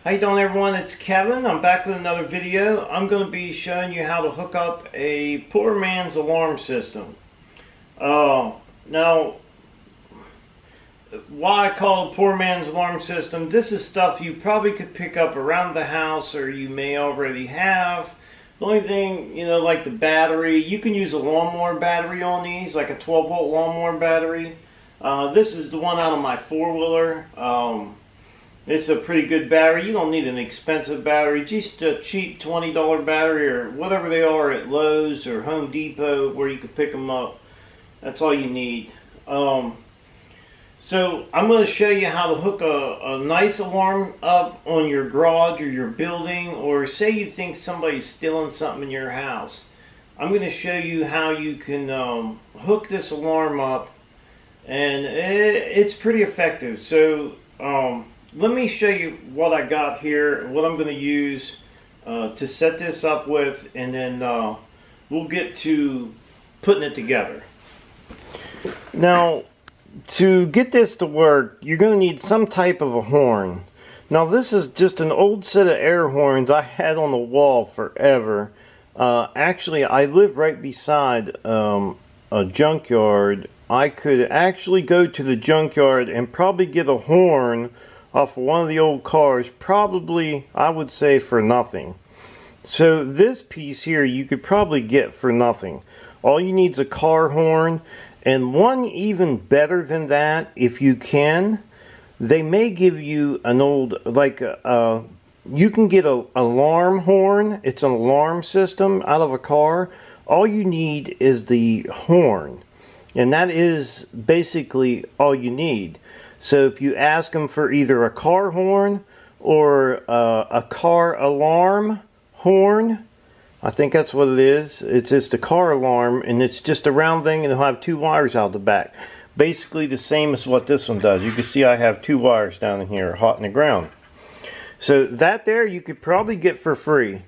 How you doing, everyone? It's Kevin. I'm back with another video. I'm going to be showing you how to hook up a poor man's alarm system. Now, why I call it a poor man's alarm system, this is stuff you probably could pick up around the house or you may already have. The only thing, like the battery, you can use a lawnmower battery on these, like a 12-volt lawnmower battery. This is the one out of my four-wheeler. It's a pretty good battery. You don't need an expensive battery, just a cheap $20 battery or whatever they are at Lowe's or Home Depot where you can pick them up. That's all you need. So I'm going to show you how to hook a nice alarm up on your garage or your building, or say you think somebody's stealing something in your house. I'm going to show you how you can hook this alarm up, and it's pretty effective. So let me show you what I got here, what I'm going to use to set this up with, and then we'll get to putting it together. Now, to get this to work, you're going to need some type of a horn. Now, this is just an old set of air horns I had on the wall forever. Actually, I live right beside a junkyard. I could actually go to the junkyard and probably get a horn off of one of the old cars, probably, I would say, for nothing. So this piece here you could probably get for nothing. All you need is a car horn, and one even better than that, if you can, they may give you an old, like you can get an alarm horn. It's an alarm system out of a car. All you need is the horn, and that is basically all you need. So if you ask them for either a car horn or a car alarm horn, I think that's what it is. It's just a car alarm, and it's just a round thing, and it'll have two wires out the back. Basically the same as what this one does. You can see I have two wires down in here, hot in the ground. So that there you could probably get for free.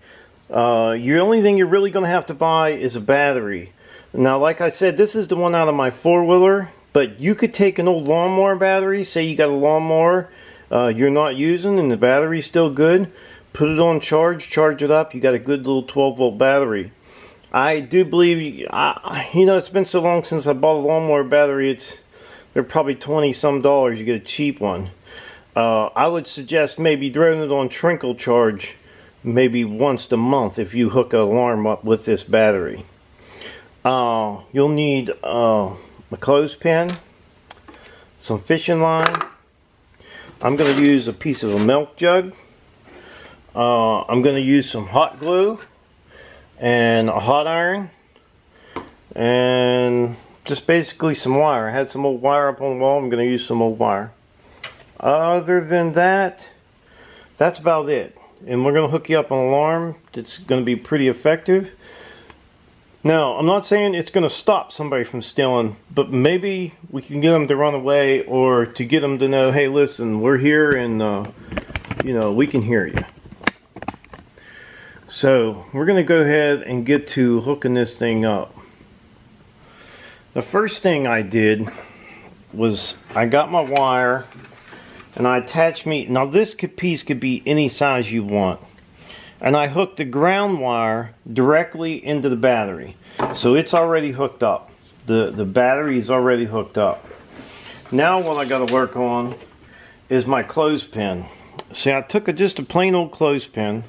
The only thing you're really going to have to buy is a battery. Now, like I said, this is the one out of my four-wheeler. But you could take an old lawnmower battery, say you got a lawnmower you're not using and the battery's still good, put it on charge it up, you got a good little 12-volt battery. I do believe, it's been so long since I bought a lawnmower battery, they're probably 20 some dollars, you get a cheap one. I would suggest maybe throwing it on trickle charge maybe once a month if you hook an alarm up with this battery. You'll need a clothespin, some fishing line. I'm going to use a piece of a milk jug. I'm going to use some hot glue and a hot iron, and just basically some wire. I had some old wire up on the wall. I'm going to use some old wire. Other than that, that's about it. And we're going to hook you up an alarm that's going to be pretty effective. Now, I'm not saying it's going to stop somebody from stealing, but maybe we can get them to run away, or to get them to know, hey, listen, we're here, and we can hear you. So we're going to go ahead and get to hooking this thing up. The first thing I did was I got my wire and I attached me. Now this piece could be any size you want. And I hooked the ground wire directly into the battery. So it's already hooked up. The battery is already hooked up. Now what I got to work on is my clothespin. See, I took just a plain old clothespin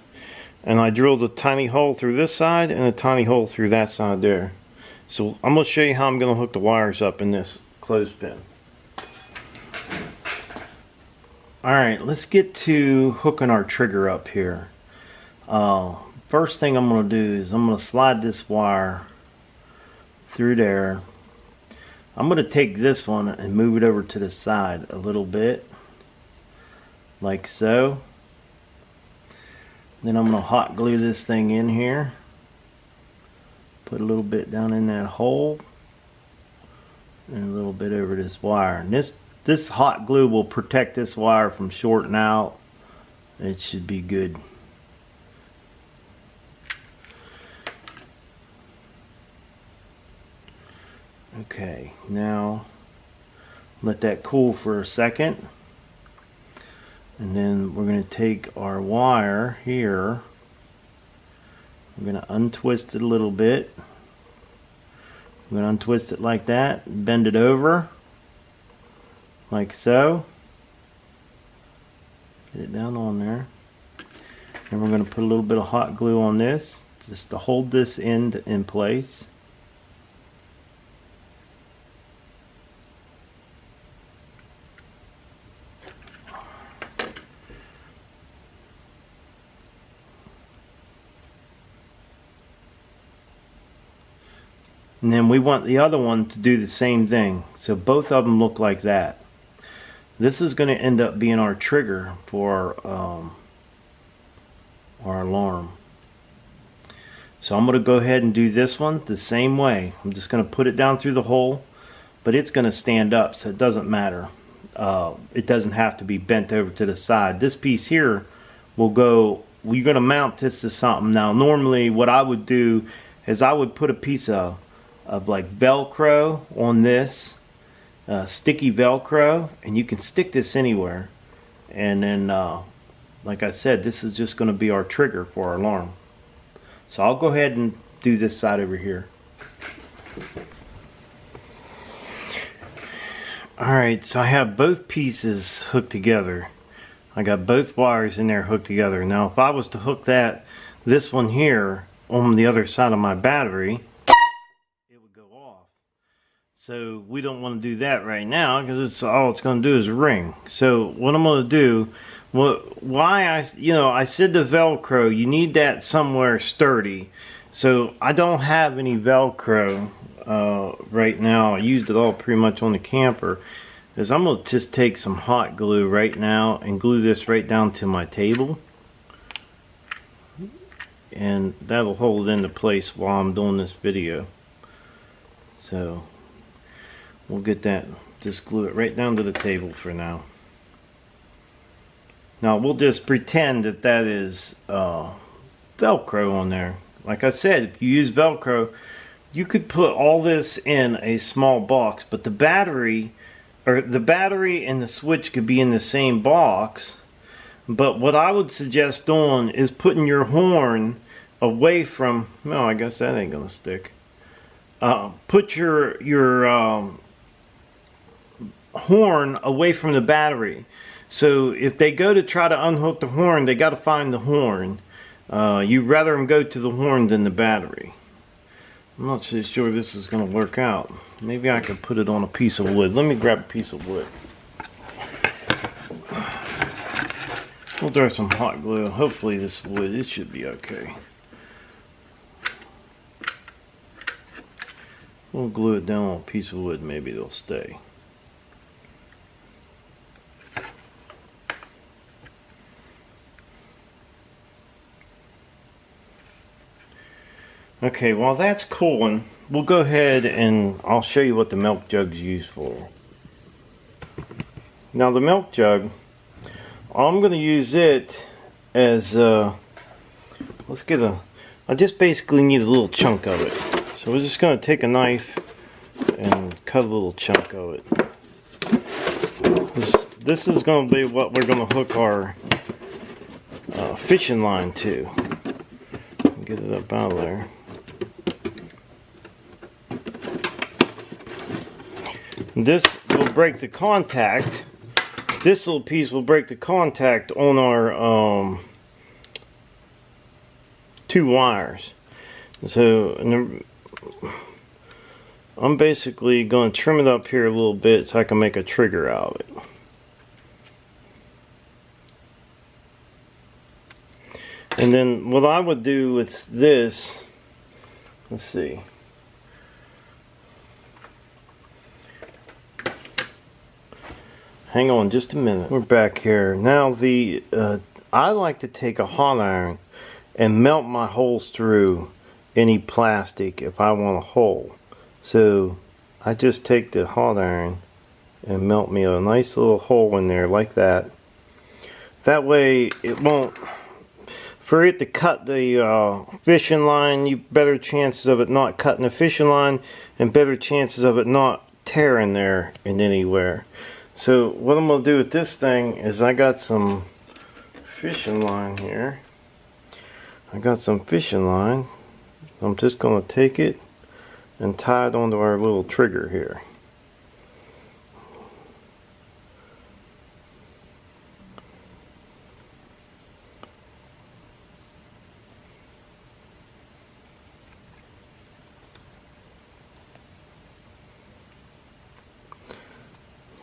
and I drilled a tiny hole through this side and a tiny hole through that side there. So I'm going to show you how I'm going to hook the wires up in this clothespin. Alright, let's get to hooking our trigger up here. First thing I'm going to do is I'm going to slide this wire through there. I'm going to take this one and move it over to the side a little bit, like so. Then I'm going to hot glue this thing in here. Put a little bit down in that hole and a little bit over this wire. And this hot glue will protect this wire from shorting out. It should be good. Okay, now let that cool for a second. And then we're going to take our wire here. We're going to untwist it a little bit. I'm going to untwist it like that, bend it over, like so. Get it down on there. And we're going to put a little bit of hot glue on this, just to hold this end in place. And then we want the other one to do the same thing. So both of them look like that. This is going to end up being our trigger for our alarm. So I'm going to go ahead and do this one the same way. I'm just going to put it down through the hole, but it's going to stand up, so it doesn't matter. It doesn't have to be bent over to the side. This piece here will go, we're going to mount this to something. Now normally what I would do is I would put a piece of like Velcro on this, sticky Velcro, and you can stick this anywhere. And then like I said, this is just going to be our trigger for our alarm. So I'll go ahead and do this side over here. Alright, so I have both pieces hooked together. I got both wires in there hooked together. Now if I was to hook this one here on the other side of my battery, it would go off. So we don't want to do that right now, because all it's going to do is ring. So what I'm going to do, I said the Velcro, you need that somewhere sturdy. So I don't have any Velcro right now. I used it all pretty much on the camper. Is I'm going to just take some hot glue right now and glue this right down to my table. And that'll hold it into place while I'm doing this video. So we'll get that, just glue it right down to the table for now. Now we'll just pretend that is Velcro on there. Like I said, if you use Velcro, you could put all this in a small box, but the battery and the switch could be in the same box. But what I would suggest doing is putting your horn away from, no, I guess that ain't gonna stick. Put your horn away from the battery. So if they go to try to unhook the horn, they got to find the horn. You'd rather them go to the horn than the battery. I'm not so sure this is going to work out. Maybe I could put it on a piece of wood. Let me grab a piece of wood. We'll throw some hot glue. Hopefully this wood, it should be okay. We'll glue it down on a piece of wood. Maybe they'll stay. Okay, while that's cooling, we'll go ahead and I'll show you what the milk jug's used for. Now the milk jug, I'm going to use it as I just basically need a little chunk of it. So we're just going to take a knife and cut a little chunk of it. This is going to be what we're going to hook our fishing line to. Get it up out of there. This will break the contact. This little piece will break the contact on our two wires. So I'm basically going to trim it up here a little bit so I can make a trigger out of it. And then what I would do with this, let's see. Hang on just a minute. We're back here. Now I like to take a hot iron and melt my holes through any plastic if I want a hole. So I just take the hot iron and melt me a nice little hole in there like that. That way it won't, for it to cut the fishing line, you better chances of it not cutting the fishing line and better chances of it not tearing there in anywhere. So what I'm going to do with this thing is I got some fishing line here. I got some fishing line. I'm just going to take it and tie it onto our little trigger here.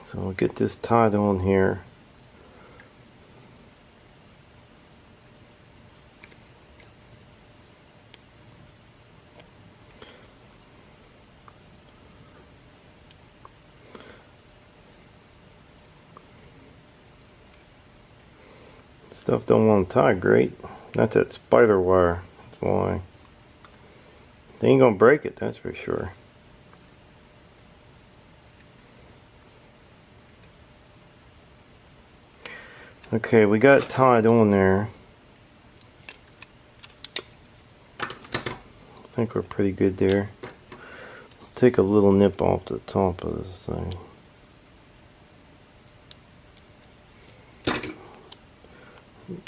So we'll get this tied on here. Stuff don't want to tie great. That's that spider wire. That's why. They ain't gonna break it, that's for sure. Okay, we got it tied on there. I think we're pretty good there. Take a little nip off the top of this thing.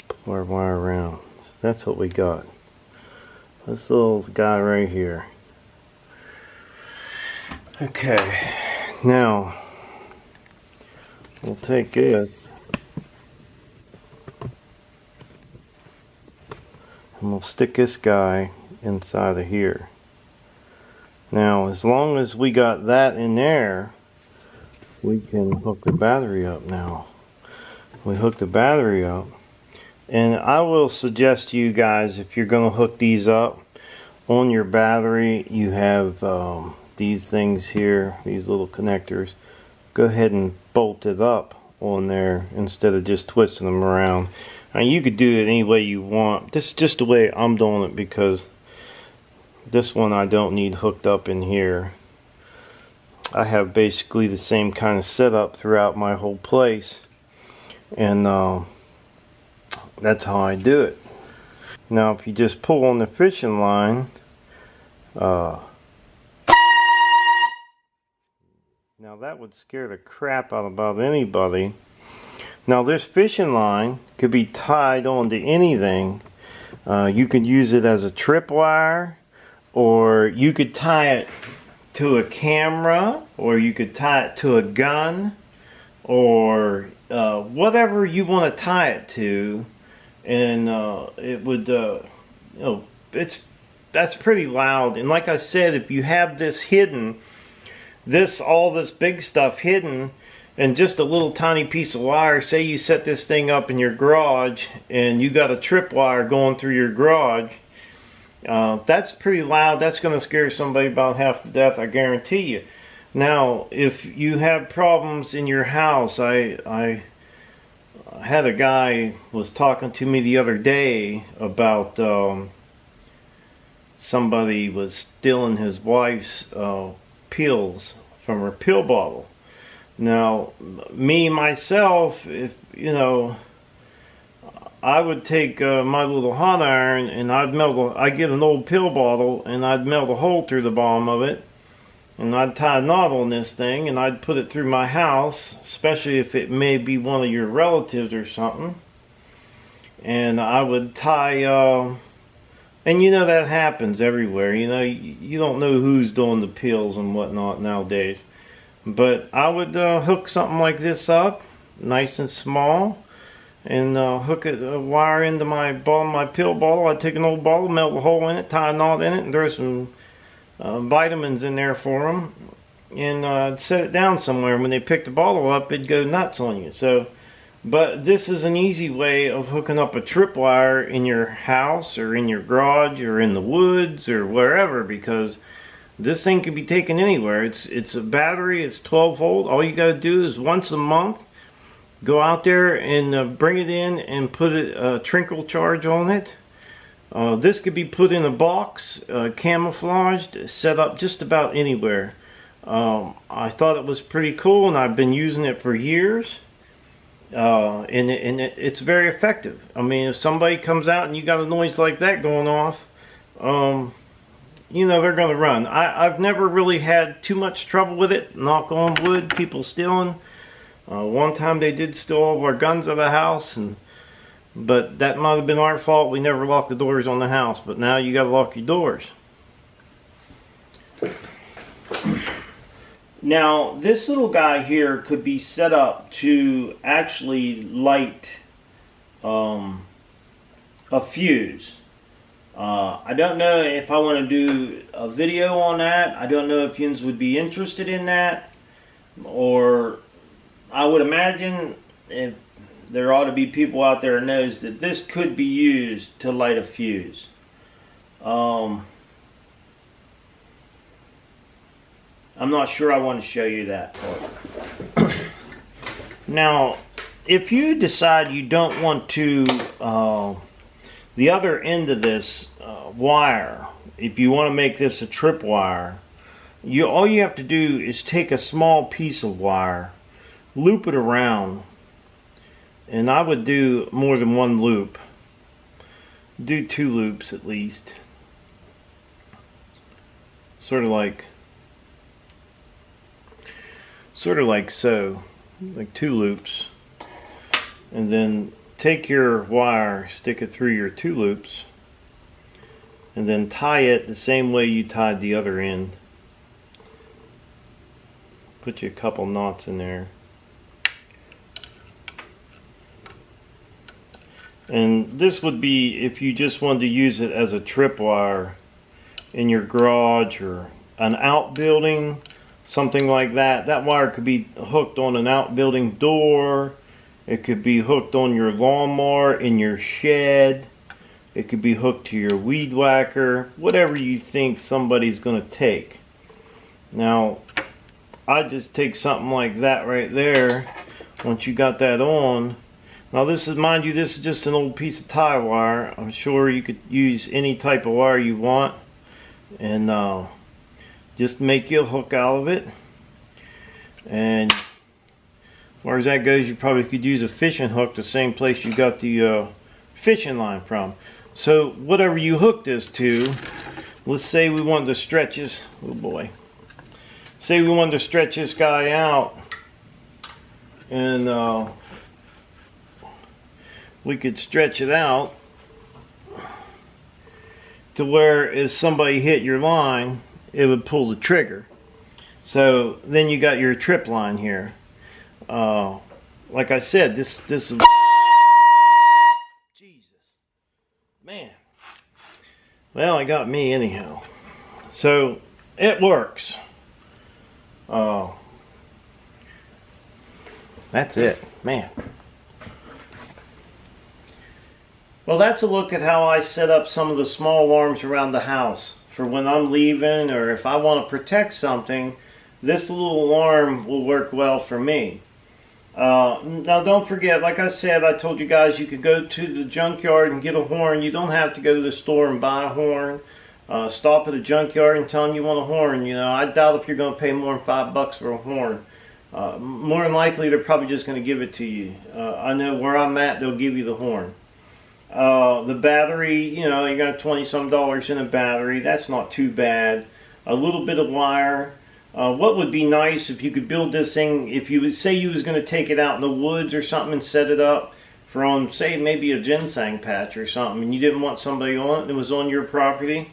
Pull our wire around. So that's what we got. This little guy right here. Okay, now we'll take this and we'll stick this guy inside of here. Now, as long as we got that in there, we can hook the battery up now. We hook the battery up, and I will suggest to you guys, if you're going to hook these up on your battery, you have these things here, these little connectors. Go ahead and bolt it up on there instead of just twisting them around. Now, you could do it any way you want. This is just the way I'm doing it, because this one I don't need hooked up in here. I have basically the same kind of setup throughout my whole place, and that's how I do it. Now, if you just pull on the fishing line, now that would scare the crap out of about anybody. Now, this fishing line could be tied onto anything. You could use it as a tripwire, or you could tie it to a camera, or you could tie it to a gun, or whatever you want to tie it to, and it would, you know, that's pretty loud. And like I said, if you have this hidden, all this big stuff hidden, and just a little tiny piece of wire, say you set this thing up in your garage and you got a tripwire going through your garage, that's pretty loud. That's going to scare somebody about half to death, I guarantee you. Now, if you have problems in your house, I had a guy was talking to me the other day about somebody was stealing his wife's pills from her pill bottle. Now, me myself, if you know, I would take my little hot iron and I'd get an old pill bottle and I'd melt a hole through the bottom of it, and I'd tie a knot on this thing and I'd put it through my house, especially if it may be one of your relatives or something. And I would tie, and you know that happens everywhere. You know, you don't know who's doing the pills and whatnot nowadays. But I would hook something like this up, nice and small, and hook a wire into my pill bottle. I'd take an old bottle, melt a hole in it, tie a knot in it, and throw some vitamins in there for them, and I'd set it down somewhere. When they pick the bottle up, it'd go nuts on you. So, but this is an easy way of hooking up a tripwire in your house or in your garage or in the woods or wherever, because this thing can be taken anywhere. It's a battery. It's 12 volt. All you got to do is once a month go out there and bring it in and put a trickle charge on it. This could be put in a box, camouflaged, set up just about anywhere. I thought it was pretty cool, and I've been using it for years. And it's very effective. I mean, if somebody comes out and you got a noise like that going off, you know they're going to run. I've never really had too much trouble with it, knock on wood, people stealing. One time they did steal all of our guns out of the house, and But that might have been our fault. We never locked the doors on the house, but now you got to lock your doors. Now, this little guy here could be set up to actually light a fuse. I don't know if I want to do a video on that. I don't know if yous would be interested in that. Or I would imagine if there ought to be people out there who knows that this could be used to light a fuse. I'm not sure I want to show you that part. Now, if you decide you don't want to, the other end of this wire, if you want to make this a trip wire, all you have to do is take a small piece of wire, loop it around, and I would do more than one loop. Do 2 loops at least. Sort of like so, like 2 loops, and then take your wire, stick it through your 2 loops, and then tie it the same way you tied the other end. Put you a couple knots in there. And this would be if you just wanted to use it as a tripwire in your garage or an outbuilding, something like that. That wire could be hooked on an outbuilding door. It could be hooked on your lawnmower in your shed. It could be hooked to your weed whacker. Whatever you think somebody's going to take. Now, I just take something like that right there. Once you got that on. Now this is, mind you, this is just an old piece of tie wire. I'm sure you could use any type of wire you want. And just make you a hook out of it. And as far as that goes, you probably could use a fishing hook the same place you got the fishing line from. So whatever you hook this to, let's say we wanted to stretch this, oh boy. Say we wanted to stretch this guy out, and we could stretch it out to where if somebody hit your line, it would pull the trigger. So then you got your trip line here. Like I said, this is Jesus, man. Well, it got me anyhow. So it works. That's it, man. Well, that's a look at how I set up some of the small alarms around the house for when I'm leaving, or if I want to protect something. This little alarm will work well for me. Now don't forget, like I said, I told you guys you could go to the junkyard and get a horn. You don't have to go to the store and buy a horn. Stop at a junkyard and tell them you want a horn. You know, I doubt if you're going to pay more than $5 for a horn. More than likely, they're probably just going to give it to you. I know where I'm at, they'll give you the horn. The battery, you know, you got $20-some in a battery. That's not too bad. A little bit of wire. What would be nice if you could build this thing, if you would say you was going to take it out in the woods or something and set it up from, say, maybe a ginseng patch or something, and you didn't want somebody on it that was on your property,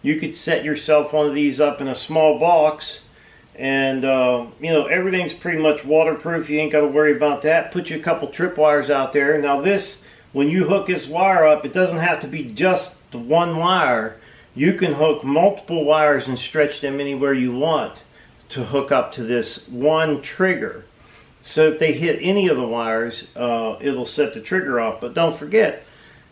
you could set yourself one of these up in a small box, and you know, everything's pretty much waterproof. You ain't got to worry about that. Put you a couple tripwires out there. Now this, when you hook this wire up, it doesn't have to be just the one wire. You can hook multiple wires and stretch them anywhere you want to hook up to this one trigger. So if they hit any of the wires, it'll set the trigger off. But don't forget,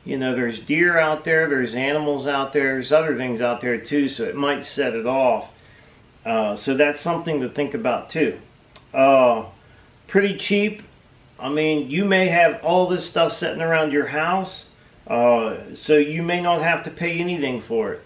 you know, there's deer out there, there's animals out there, there's other things out there too, so it might set it off. So that's something to think about too. Pretty cheap. I mean, you may have all this stuff sitting around your house, so you may not have to pay anything for it.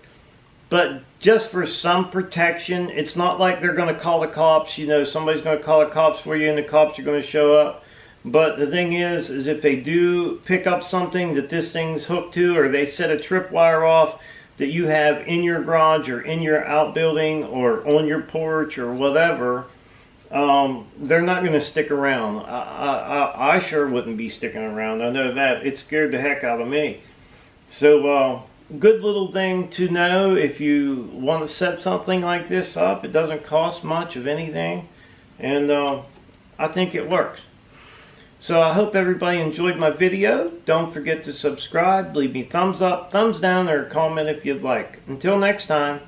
But just for some protection, it's not like they're going to call the cops. You know, somebody's going to call the cops for you and the cops are going to show up. But the thing is if they do pick up something that this thing's hooked to, or they set a tripwire off that you have in your garage or in your outbuilding or on your porch or whatever, they're not going to stick around. I sure wouldn't be sticking around. I know that. It scared the heck out of me. So, good little thing to know if you want to set something like this up. It doesn't cost much of anything, and I think it works. So I hope everybody enjoyed my video. Don't forget to subscribe, leave me thumbs up, thumbs down, or a comment if you'd like. Until next time.